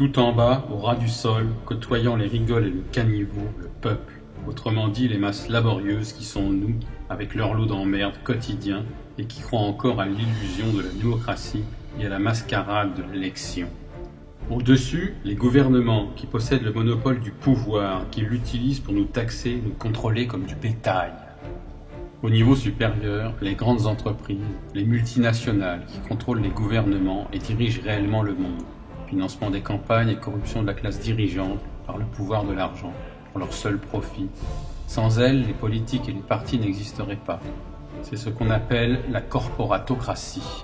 Tout en bas, au ras du sol, côtoyant les rigoles et le caniveau, le peuple, autrement dit les masses laborieuses qui sont nous, avec leur lot d'emmerdes quotidiens et qui croient encore à l'illusion de la démocratie et à la mascarade de l'élection. Au-dessus, les gouvernements qui possèdent le monopole du pouvoir, qui l'utilisent pour nous taxer, nous contrôler comme du bétail. Au niveau supérieur, les grandes entreprises, les multinationales qui contrôlent les gouvernements et dirigent réellement le monde. Financement des campagnes et corruption de la classe dirigeante par le pouvoir de l'argent, pour leur seul profit. Sans elles, les politiques et les partis n'existeraient pas. C'est ce qu'on appelle la corporatocratie.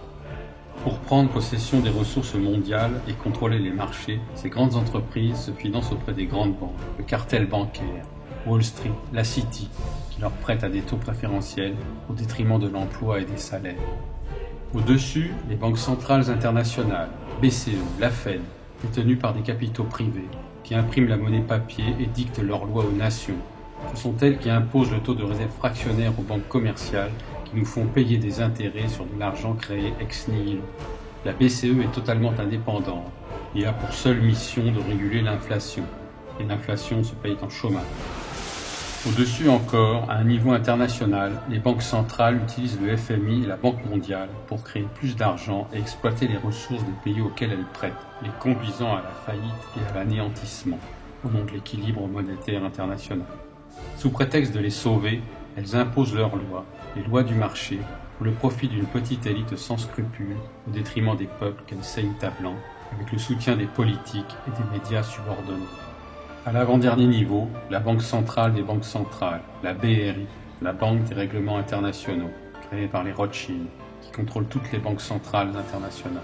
Pour prendre possession des ressources mondiales et contrôler les marchés, ces grandes entreprises se financent auprès des grandes banques, le cartel bancaire, Wall Street, la City, qui leur prêtent à des taux préférentiels au détriment de l'emploi et des salaires. Au-dessus, les banques centrales internationales, BCE, la Fed, détenues par des capitaux privés, qui impriment la monnaie papier et dictent leurs lois aux nations. Ce sont elles qui imposent le taux de réserve fractionnaire aux banques commerciales, qui nous font payer des intérêts sur de l'argent créé ex nihilo. La BCE est totalement indépendante et a pour seule mission de réguler l'inflation. Et l'inflation se paye en chômage. Au-dessus encore, à un niveau international, les banques centrales utilisent le FMI et la Banque mondiale pour créer plus d'argent et exploiter les ressources des pays auxquels elles prêtent, les conduisant à la faillite et à l'anéantissement, au nom de l'équilibre monétaire international. Sous prétexte de les sauver, elles imposent leurs lois, les lois du marché, pour le profit d'une petite élite sans scrupules, au détriment des peuples qu'elles saignent à blanc, avec le soutien des politiques et des médias subordonnés. À l'avant-dernier niveau, la Banque centrale des banques centrales, la BRI, la Banque des règlements internationaux, créée par les Rothschild, qui contrôle toutes les banques centrales internationales.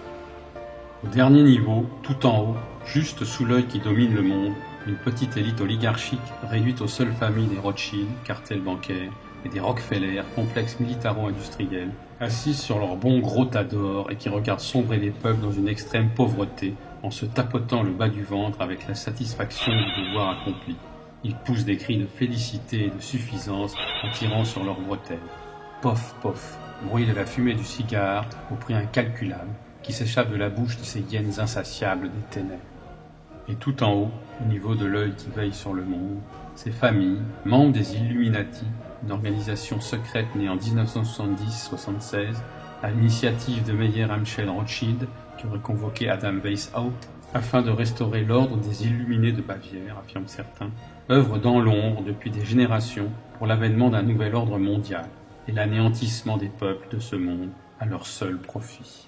Au dernier niveau, tout en haut, juste sous l'œil qui domine le monde, une petite élite oligarchique réduite aux seules familles des Rothschild, cartel bancaire, et des Rockefeller, complexe militaro-industriel, assises sur leur bon gros tas d'or et qui regardent sombrer les peuples dans une extrême pauvreté en se tapotant le bas du ventre avec la satisfaction du devoir accompli. Ils poussent des cris de félicité et de suffisance en tirant sur leurs bretelles. Pof, pof, bruit de la fumée du cigare au prix incalculable qui s'échappe de la bouche de ces hyènes insatiables des ténèbres. Et tout en haut, au niveau de l'œil qui veille sur le monde, ces familles, membres des Illuminati, une organisation secrète née en 1970-76, à l'initiative de Meyer Amschel Rothschild, qui aurait convoqué Adam Weishaupt, afin de restaurer l'ordre des Illuminés de Bavière, affirment certains, œuvrent dans l'ombre depuis des générations pour l'avènement d'un nouvel ordre mondial et l'anéantissement des peuples de ce monde à leur seul profit.